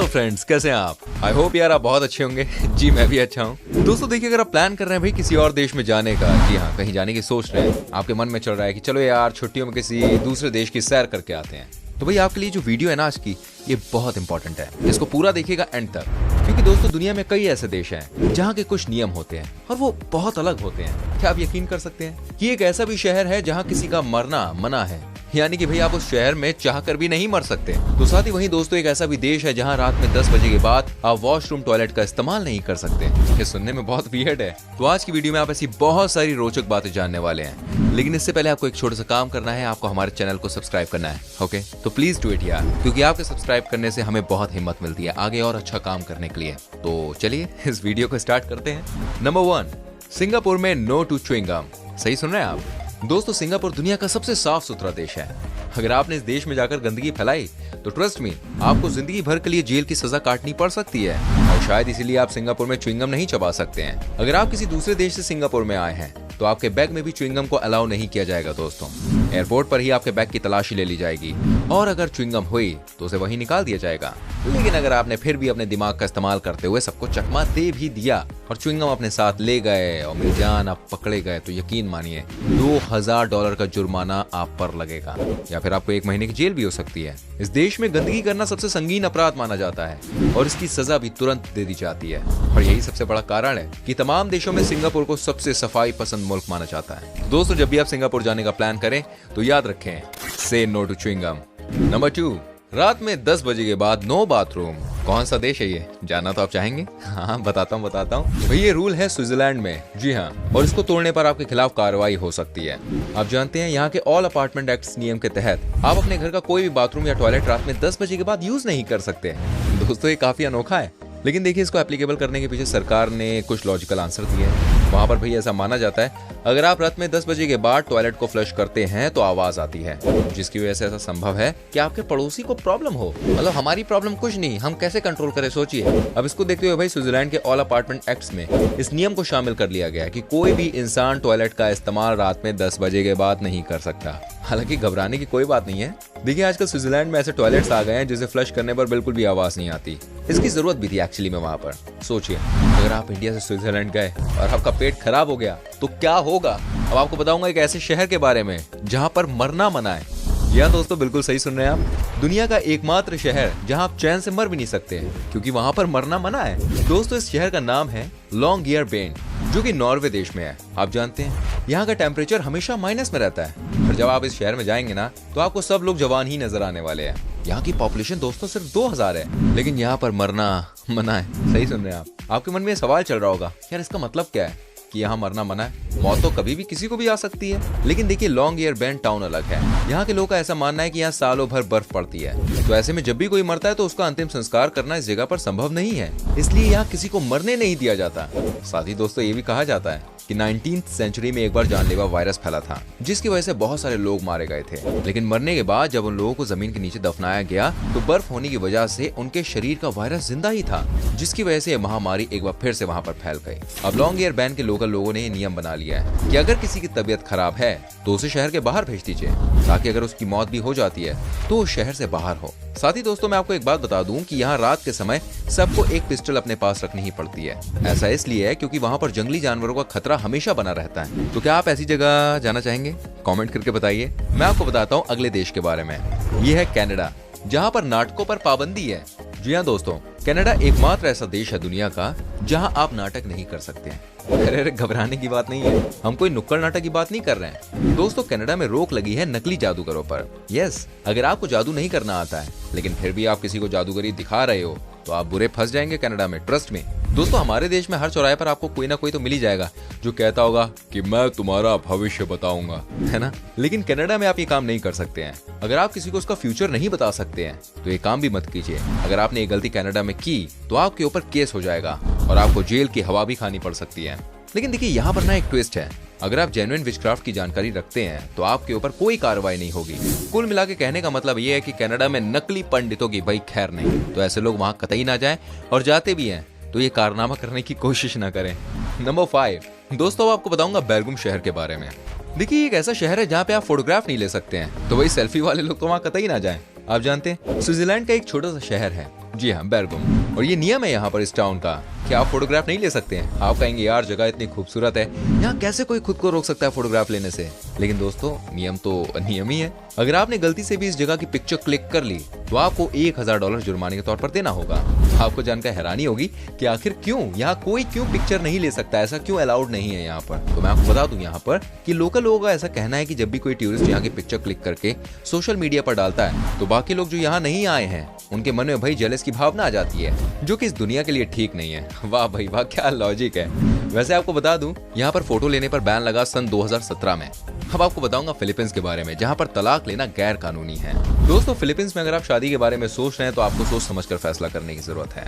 Friends, कैसे हैं आप? आई होप यार आप बहुत अच्छे होंगे। जी मैं भी अच्छा हूँ। दोस्तों देखिए, अगर आप प्लान कर रहे हैं भाई किसी और देश में जाने का, जी हाँ कहीं जाने की सोच रहे हैं, आपके मन में चल रहा है कि चलो यार छुट्टियों में किसी दूसरे देश की सैर करके आते हैं, तो भाई आपके लिए जो वीडियो है ना आज की, ये बहुत इंपॉर्टेंट है। इसको पूरा देखिएगा एंड तक, क्योंकि दोस्तों दुनिया में कई ऐसे देश हैं जहाँ के कुछ नियम होते हैं और वो बहुत अलग होते हैं। क्या आप यकीन कर सकते हैं कि एक ऐसा भी शहर है जहाँ किसी का मरना मना है, यानी कि भाई आप उस शहर में चाह कर भी नहीं मर सकते। तो साथ ही वहीं दोस्तों एक ऐसा भी देश है जहां रात में 10 बजे के बाद आप वॉशरूम टॉयलेट का इस्तेमाल नहीं कर सकते। ये सुनने में बहुत वियर्ड है। तो आज की वीडियो में आप ऐसी बहुत सारी रोचक बातें जानने वाले हैं, लेकिन इससे पहले आपको एक छोटा सा काम करना है। आपको हमारे चैनल को सब्सक्राइब करना है, ओके? तो प्लीज डू इट यार, क्योंकि आपके सब्सक्राइब करने से हमें बहुत हिम्मत मिलती है आगे और अच्छा काम करने के लिए। तो चलिए इस वीडियो को स्टार्ट करते हैं। नंबर 1, सिंगापुर में नो टू च्युइंग गम। सही सुन रहे हैं आप दोस्तों, सिंगापुर दुनिया का सबसे साफ सुथरा देश है। अगर आपने इस देश में जाकर गंदगी फैलाई तो ट्रस्ट मी, आपको जिंदगी भर के लिए जेल की सजा काटनी पड़ सकती है, और शायद इसीलिए आप सिंगापुर में च्युइंगम नहीं चबा सकते हैं। अगर आप किसी दूसरे देश से सिंगापुर में आए हैं तो आपके बैग में भी च्युइंगम को अलाउ नहीं किया जाएगा दोस्तों। एयरपोर्ट पर ही आपके बैग की तलाशी ले ली जाएगी, और अगर च्युइंगम हुई तो उसे वहीं निकाल दिया जाएगा। लेकिन अगर आपने फिर भी अपने दिमाग का इस्तेमाल करते हुए सबको चकमा दे भी दिया और च्युइंगम अपने साथ ले गए और मेरी जान आप पकड़े गए, तो यकीन मानिए $2000 का जुर्माना आप पर लगेगा, या फिर आपको 1 महीने की जेल भी हो सकती है। इस देश में गंदगी करना सबसे संगीन अपराध माना जाता है और इसकी सजा भी तुरंत दे दी जाती है, और यही सबसे बड़ा कारण है कि तमाम देशों में सिंगापुर को सबसे सफाई पसंद मुल्क माना जाता है। दोस्तों जब भी आप सिंगापुर जाने का प्लान करें तो याद रखें, से नो टू च्युइंगम। नंबर 2, रात में 10 बजे के बाद नो बाथरूम। कौन सा देश है ये, जानना तो आप चाहेंगे? हाँ बताता हूँ भाई, ये रूल है स्विट्जरलैंड में। जी हाँ, और इसको तोड़ने पर आपके खिलाफ कार्रवाई हो सकती है। आप जानते हैं यहाँ के ऑल अपार्टमेंट एक्ट नियम के तहत आप अपने घर का कोई भी बाथरूम या टॉयलेट रात में 10 बजे के बाद यूज नहीं कर सकते। दोस्तों ये काफी अनोखा है, लेकिन देखिए इसको एप्लीकेबल करने के पीछे सरकार ने कुछ लॉजिकल आंसर दिए हैं। वहाँ पर भाई ऐसा माना जाता है, अगर आप रात में 10 बजे के बाद टॉयलेट को फ्लश करते हैं तो आवाज आती है, जिसकी वजह से ऐसा संभव है कि आपके पड़ोसी को प्रॉब्लम हो। मतलब हमारी प्रॉब्लम कुछ नहीं, हम कैसे कंट्रोल करें सोचिए। अब इसको देखते हुए भाई स्विट्जरलैंड के ऑल अपार्टमेंट एक्ट्स में इस नियम को शामिल कर लिया गया है कि कोई भी इंसान टॉयलेट का इस्तेमाल रात में 10 बजे के बाद नहीं कर सकता। हालांकि घबराने की कोई बात नहीं है। देखिए आजकल स्विट्जरलैंड में ऐसे टॉयलेट्स आ गए हैं जिसे फ्लश करने पर बिल्कुल भी आवाज नहीं आती। इसकी जरूरत भी थी एक्चुअली में वहाँ पर। सोचिए अगर आप इंडिया से स्विट्जरलैंड गए और आपका पेट खराब हो गया तो क्या होगा। अब आपको बताऊंगा एक ऐसे शहर के बारे में जहाँ पर मरना मना है। या दोस्तों बिल्कुल सही सुन रहे हैं आप, दुनिया का एकमात्र शहर जहां आप चैन से मर भी नहीं सकते हैं, क्योंकि वहां पर मरना मना है। दोस्तों इस शहर का नाम है लॉन्गियरबेन, जो कि नॉर्वे देश में है। आप जानते हैं यहाँ का टेम्परेचर हमेशा माइनस में रहता है, और जब आप इस शहर में जाएंगे ना तो आपको सब लोग जवान ही नजर आने वाले हैं। यहाँ की पॉपुलेशन दोस्तों सिर्फ 2000 है, लेकिन यहाँ पर मरना मना है। सही सुन रहे हैं आप। आपके मन में सवाल चल रहा होगा, यार इसका मतलब क्या है कि यहाँ मरना मना है? मौत तो कभी भी किसी को भी आ सकती है। लेकिन देखिए लॉन्गियरबेन टाउन अलग है। यहाँ के लोगों का ऐसा मानना है कि यहाँ सालों भर बर्फ पड़ती है, तो ऐसे में जब भी कोई मरता है तो उसका अंतिम संस्कार करना इस जगह पर संभव नहीं है, इसलिए यहाँ किसी को मरने नहीं दिया जाता। साथ ही दोस्तों ये भी कहा जाता है कि 19th सेंचुरी में एक बार जानलेवा वायरस फैला था, जिसकी वजह से बहुत सारे लोग मारे गए थे। लेकिन मरने के बाद जब उन लोगों को जमीन के नीचे दफनाया गया तो बर्फ होने की वजह से उनके शरीर का वायरस जिंदा ही था, जिसकी वजह से यह महामारी एक बार फिर से वहां पर फैल गई। अब लॉन्गियरबेन के लोकल लोगों ने नियम बना लिया है कि अगर किसी की तबीयत खराब है तो उसे शहर के बाहर भेज दीजिए, ताकि अगर उसकी मौत भी हो जाती है तो उस शहर से बाहर हो। साथ ही दोस्तों मैं आपको एक बात बता दूं कि यहाँ रात के समय सबको एक पिस्टल अपने पास रखनी ही पड़ती है। ऐसा इसलिए है क्योंकि वहाँ पर जंगली जानवरों का खतरा हमेशा बना रहता है। तो क्या आप ऐसी जगह जाना चाहेंगे? कमेंट करके बताइए। मैं आपको बताता हूँ अगले देश के बारे में। ये है कनाडा, जहाँ पर नाटकों पर पाबंदी है। जी हाँ दोस्तों, कनाडा एकमात्र ऐसा देश है दुनिया का जहां आप नाटक नहीं कर सकते हैं। अरे घबराने की बात नहीं है, हम कोई नुक्कड़ नाटक की बात नहीं कर रहे हैं। दोस्तों कनाडा में रोक लगी है नकली जादूगरों पर। यस, अगर आपको जादू नहीं करना आता है लेकिन फिर भी आप किसी को जादूगरी दिखा रहे हो तो आप बुरे फंस जाएंगे कनाडा में, ट्रस्ट में। दोस्तों हमारे देश में हर चौराहे पर आपको कोई ना कोई तो मिल ही जाएगा जो कहता होगा कि मैं तुम्हारा भविष्य बताऊंगा, है ना? लेकिन कनाडा में आप ये काम नहीं कर सकते हैं। अगर आप किसी को उसका फ्यूचर नहीं बता सकते हैं तो ये काम भी मत कीजिए। अगर आपने ये गलती कनाडा में की तो आपके ऊपर केस हो जाएगा और आपको जेल की हवा भी खानी पड़ सकती है। लेकिन देखिए यहाँ पर ना एक ट्विस्ट है, अगर आप जेन्युइन विचक्राफ्ट की जानकारी रखते हैं तो आपके ऊपर कोई कार्रवाई नहीं होगी। कुल मिला के कहने का मतलब ये है कि कनाडा में नकली पंडितों की भाई खैर नहीं, तो ऐसे लोग वहाँ कतई ना जाएं, और जाते भी हैं तो ये कारनामा करने की कोशिश ना करें। नंबर 5 दोस्तों आपको बताऊंगा बेलगुम शहर के बारे में। देखिए एक ऐसा शहर है जहाँ पे आप फोटोग्राफ नहीं ले सकते हैं, तो वही सेल्फी वाले लोग तो वहाँ कतई ना जाएं। आप जानते हैं स्विट्जरलैंड का एक छोटा सा शहर है, जी हाँ, बेरगम, और ये नियम है यहाँ पर इस टाउन का कि आप फोटोग्राफ नहीं ले सकते हैं। आप कहेंगे यार जगह इतनी खूबसूरत है, यहाँ कैसे कोई खुद को रोक सकता है फोटोग्राफ लेने से। लेकिन दोस्तों नियम तो नियम ही है। अगर आपने गलती से भी इस जगह की पिक्चर क्लिक कर ली तो आपको $1000 जुर्माने के तौर पर देना होगा। आपको जानकर हैरानी होगी कि आखिर क्यों यहाँ कोई पिक्चर नहीं ले सकता, ऐसा क्यों अलाउड नहीं है यहाँ पर। तो मैं आपको बता दूं यहाँ पर कि लोकल लोगों का ऐसा कहना है कि जब भी कोई टूरिस्ट यहाँ की पिक्चर क्लिक करके सोशल मीडिया पर डालता है तो बाकी लोग जो यहाँ नहीं आए हैं उनके मन में भाई जेलस की भावना आ जाती है, जो कि इस दुनिया के लिए ठीक नहीं है। वाह भाई वाह, क्या लॉजिक है। वैसे आपको बता दूं यहाँ पर फोटो लेने पर बैन लगा सन 2017 में। अब आपको बताऊंगा फिलीपींस के बारे में, जहाँ पर तलाक लेना गैर कानूनी है। दोस्तों फिलीपींस में अगर आप शादी के बारे में सोच रहे हैं तो आपको सोच समझकर फैसला करने की जरूरत है।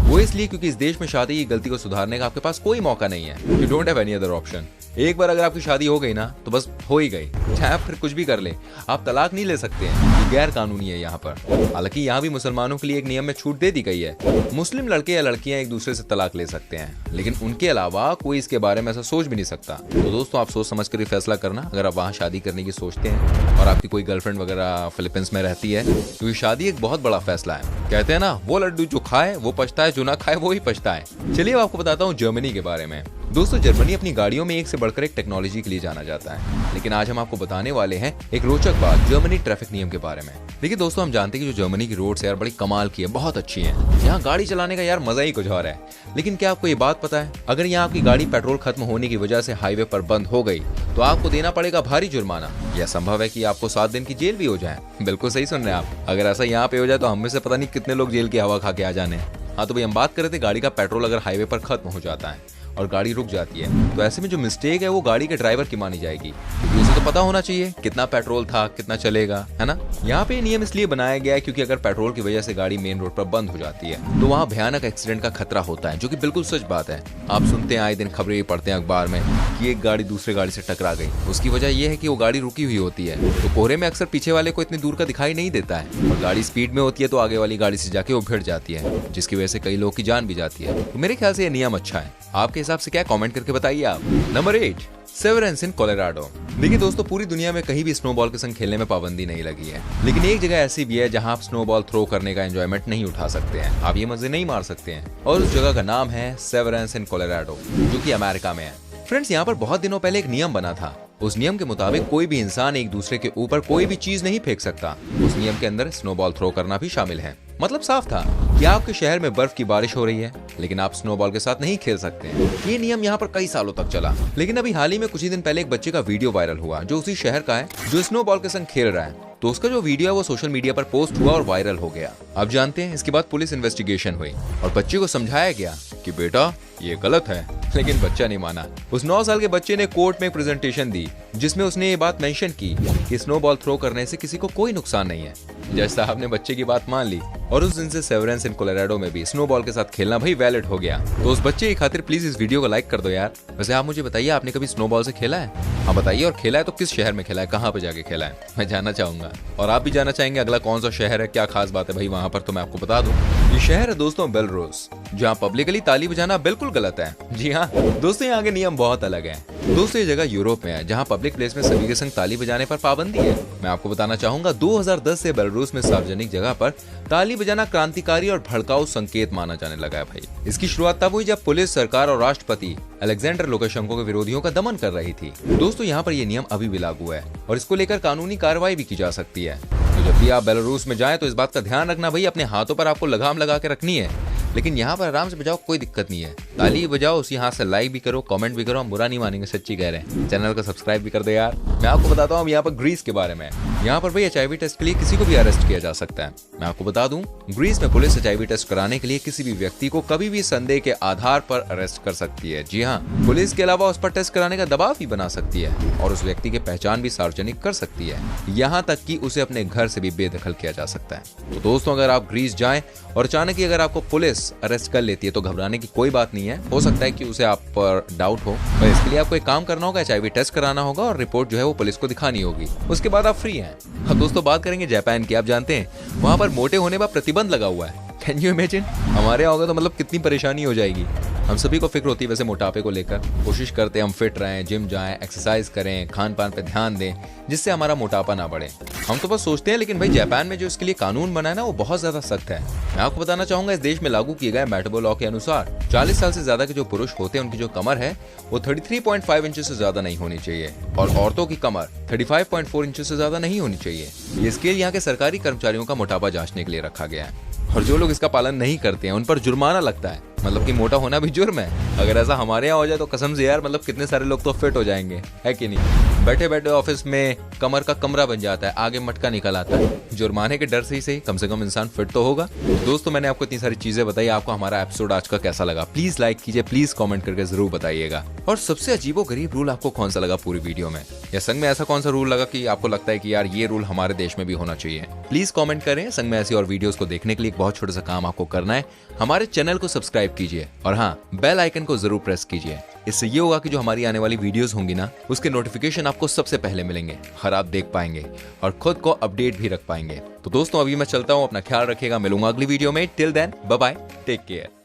वो इसलिए क्योंकि इस देश में शादी की गलती को सुधारने का आपके पास कोई मौका नहीं है। You don't have any other option. एक बार अगर आपकी शादी हो गई ना तो बस हो ही गई, चाहे आप फिर कुछ भी कर ले, आप तलाक नहीं ले सकते हैं। ये गैर कानूनी है यहाँ पर। हालांकि यहाँ भी मुसलमानों के लिए एक नियम में छूट दे दी गई है। मुस्लिम लड़के या लड़कियां एक दूसरे से तलाक ले सकते हैं, लेकिन उनके अलावा कोई इसके बारे में ऐसा सोच भी नहीं सकता। तो दोस्तों आप सोच समझ कर ही फैसला करना अगर आप वहाँ शादी करने की सोचते हैं और आपकी कोई गर्लफ्रेंड वगैरह फिलीपींस में रहती है, क्योंकि शादी एक बहुत बड़ा फैसला है। कहते हैं ना, वो लड्डू जो खाए वो पछता है, जो ना खाए वो ही पछता है। चलिए आपको बताता हूँ जर्मनी के बारे में। दोस्तों जर्मनी अपनी गाड़ियों में एक से बढ़कर एक टेक्नोलॉजी के लिए जाना जाता है, लेकिन आज हम आपको बताने वाले हैं एक रोचक बात जर्मनी ट्रैफिक नियम के बारे में। देखिए दोस्तों, हम जानते हैं कि जो जर्मनी की रोड्स है यार बड़ी कमाल की है, बहुत अच्छी है। यहाँ गाड़ी चलाने का यार मजा ही कुछ और है। लेकिन क्या आपको ये बात पता है, अगर यहाँ आपकी गाड़ी पेट्रोल खत्म होने की वजह से हाईवे पर बंद हो गई तो आपको देना पड़ेगा भारी जुर्माना। यह संभव है कि आपको 7 दिन की जेल भी हो जाए। बिल्कुल सही सुन रहे हैं आप। अगर ऐसा यहाँ पे हो जाए तो हम में से पता नहीं कितने लोग जेल की हवा खा के आ जाने। हाँ तो भाई हम बात कर रहे थे गाड़ी का पेट्रोल अगर हाईवे पर खत्म हो जाता है और गाड़ी रुक जाती है तो ऐसे में जो मिस्टेक है वो गाड़ी के ड्राइवर की मानी जाएगी, क्योंकि उसे तो पता होना चाहिए कितना पेट्रोल था, कितना चलेगा, है ना। यहाँ पे नियम इसलिए बनाया गया है क्योंकि अगर पेट्रोल की वजह से गाड़ी मेन रोड पर बंद हो जाती है तो वहाँ भयानक एक्सीडेंट का खतरा होता है, जो कि बिल्कुल सच बात है। आप सुनते हैं आए दिन खबरें पढ़ते हैं अखबार में कि एक गाड़ी दूसरे गाड़ी से टकरा गई। उसकी वजह यह है कि वो गाड़ी रुकी हुई होती है, तो कोहरे में अक्सर पीछे वाले को इतनी दूर का दिखाई नहीं देता है और गाड़ी स्पीड में होती है तो आगे वाली गाड़ी से जाके वो भिड़ जाती है, जिसकी वजह से कई लोगों की जान भी जाती है। तो मेरे ख्याल से ये नियम अच्छा है। आपके हिसाब से क्या, कमेंट करके बताइए आप। नंबर 8, सेवरेंस इन कोलोराडो। देखिए दोस्तों, पूरी दुनिया में कहीं भी स्नोबॉल के संग खेलने में पाबंदी नहीं लगी है, लेकिन एक जगह ऐसी भी है जहां आप स्नोबॉल थ्रो करने का एंजॉयमेंट नहीं उठा सकते हैं, आप ये मजे नहीं मार सकते हैं, और उस जगह का नाम है सेवरेंस इन कोलोराडो, जो कि अमेरिका में है। फ्रेंड्स, यहाँ पर बहुत दिनों पहले एक नियम बना था। उस नियम के मुताबिक कोई भी इंसान एक दूसरे के ऊपर कोई भी चीज नहीं फेंक सकता। उस नियम के अंदर स्नोबॉल थ्रो करना भी शामिल है। मतलब साफ था कि आपके शहर में बर्फ की बारिश हो रही है, लेकिन आप स्नोबॉल के साथ नहीं खेल सकते हैं। ये नियम यहाँ पर कई सालों तक चला, लेकिन अभी हाल ही में कुछ ही दिन पहले एक बच्चे का वीडियो वायरल हुआ जो उसी शहर का है, जो स्नोबॉल के संग खेल रहा है। तो उसका जो वीडियो है वो सोशल मीडिया पर पोस्ट हुआ और वायरल हो गया। आप जानते हैं इसके बाद पुलिस इन्वेस्टिगेशन हुई और बच्चे को समझाया गया कि बेटा ये गलत है, लेकिन बच्चा नहीं माना। उस 9 साल के बच्चे ने कोर्ट में एक प्रेजेंटेशन दी जिसमें उसने ये बात मेंशन की कि स्नोबॉल थ्रो करने से किसी को कोई नुकसान नहीं है। जज साहब ने बच्चे की बात मान ली और उस दिन से सेवरेंस इन कोलोराडो में भी स्नोबॉल के साथ खेलना भाई वैलिड हो गया। तो उस बच्चे की खातिर प्लीज इस वीडियो को लाइक कर दो यार। वैसे आप मुझे बताइए, आपने कभी स्नोबॉल से खेला है? हाँ बताइए, और खेला है तो किस शहर में खेला है, कहाँ पे जाके खेला है, मैं जानना चाहूंगा। और आप भी जानना चाहेंगे अगला कौन सा शहर है, क्या खास बात है भाई वहाँ पर, तो मैं आपको बता दूं ये शहर है दोस्तों बेलारूस, जहाँ पब्लिकली ताली बजाना बिल्कुल गलत है। जी हाँ दोस्तों, यहाँ के नियम बहुत अलग है। दोस्तों ये जगह यूरोप में है जहाँ पब्लिक प्लेस में सभी के संग ताली बजाने पर पाबंदी है। मैं आपको बताना चाहूंगा 2010 से बेलारूस में सार्वजनिक जगह पर ताली बजाना क्रांतिकारी और भड़काऊ संकेत माना जाने लगा है भाई। इसकी शुरुआत तब हुई जब पुलिस, सरकार और राष्ट्रपति अलेक्जेंडर लुकाशेंको के विरोधियों का दमन कर रही थी। दोस्तों यहाँ पर ये नियम अभी भी लागू है और इसको लेकर कानूनी कार्रवाई भी की जा सकती है। तो जब भी आप बेलारूस में जाएं तो इस बात का ध्यान रखना भाई, अपने हाथों पर आपको लगाम लगा के रखनी है, लेकिन यहाँ पर आराम से बजाओ, कोई दिक्कत नहीं है। ताली बजाओ, उसी हाथ से लाइक भी करो, कमेंट भी करो, हम बुरा नहीं मानेंगे, सच्ची कह रहे हैं। चैनल को सब्सक्राइब भी कर दो यार। मैं आपको बताता हूँ यहाँ पर ग्रीस के बारे में। यहाँ पर भाई HIV टेस्ट के लिए किसी को भी अरेस्ट किया जा सकता है। मैं आपको बता दूं, ग्रीस में पुलिस HIV टेस्ट कराने के लिए किसी भी व्यक्ति को कभी भी संदेह के आधार पर अरेस्ट कर सकती है। जी हाँ, पुलिस के अलावा उस पर टेस्ट कराने का दबाव भी बना सकती है और उस व्यक्ति की पहचान भी सार्वजनिक कर सकती है, यहाँ तक कि उसे अपने घर से भी बेदखल किया जा सकता है। तो दोस्तों अगर आप ग्रीस जाएं और अचानक ही अगर आपको पुलिस अरेस्ट कर लेती है तो घबराने की कोई बात नहीं है। हो सकता है कि उसे आप पर डाउट हो, और इसके लिए आपको एक काम करना होगा, HIV टेस्ट कराना होगा और रिपोर्ट जो है वो पुलिस को दिखानी होगी। उसके बाद आप फ्री हैं। अब दोस्तों बात करेंगे जापान की। आप जानते हैं वहां पर मोटे होने पर प्रतिबंध लगा हुआ है। Can you imagine? हमारे यहाँ होगा तो मतलब कितनी परेशानी हो जाएगी। हम सभी को फिक्र होती है वैसे मोटापे को लेकर। कोशिश करते हैं हम फिट रहें, जिम जाएं, एक्सरसाइज करें, खान पान पे ध्यान दें, जिससे हमारा मोटापा ना बढ़े। हम तो बस सोचते हैं, लेकिन भाई जापान में जो इसके लिए कानून बना है ना, वो बहुत ज्यादा सख्त है। मैं आपको बताना चाहूंगा, इस देश में लागू किए गए मेटाबो लॉ के अनुसार 40 साल से ज्यादा के जो पुरुष होते हैं, उनकी जो कमर है वो 33.5 इंच से ज्यादा नहीं होनी चाहिए, और औरतों की कमर 35.4 इंच से ज्यादा नहीं होनी चाहिए। ये स्केल यहाँ के सरकारी कर्मचारियों का मोटापा जांचने के लिए रखा गया है, और जो लोग इसका पालन नहीं करते हैं उन पर जुर्माना लगता है। मतलब कि मोटा होना भी जुर्म है। अगर ऐसा हमारे यहाँ हो जाए तो कसम से यार, मतलब कितने सारे लोग तो फिट हो जाएंगे, है कि नहीं। बैठे बैठे ऑफिस में कमर का कमरा बन जाता है, आगे मटका निकल आता है। जुर्माने के डर से ही सही, कम से कम इंसान फिट तो होगा। दोस्तों, मैंने आपको इतनी सारी चीजें बताई, आपको हमारा एपिसोड आज का कैसा लगा प्लीज लाइक कीजिए, प्लीज कमेंट करके जरूर बताइएगा। और सबसे अजीबोगरीब रूल आपको कौन सा लगा पूरी वीडियो में, या संग में ऐसा कौन सा रूल लगा कि आपको लगता है कि यार ये रूल हमारे देश में भी होना चाहिए, प्लीज कमेंट करें। संग में ऐसी और वीडियोस को देखने के लिए एक बहुत छोटा सा काम आपको करना है, हमारे चैनल को सब्सक्राइब कीजिए, और हाँ, बेल आइकन को जरूर प्रेस कीजिए। इससे ये होगा कि जो हमारी आने वाली वीडियोस होंगी ना, उसके नोटिफिकेशन आपको सबसे पहले मिलेंगे, और आप देख पाएंगे और खुद को अपडेट भी रख पाएंगे। तो दोस्तों, अभी मैं चलता हूँ, अपना ख्याल रखिएगा, मिलूंगा अगली वीडियो में। Till then, bye bye, take care.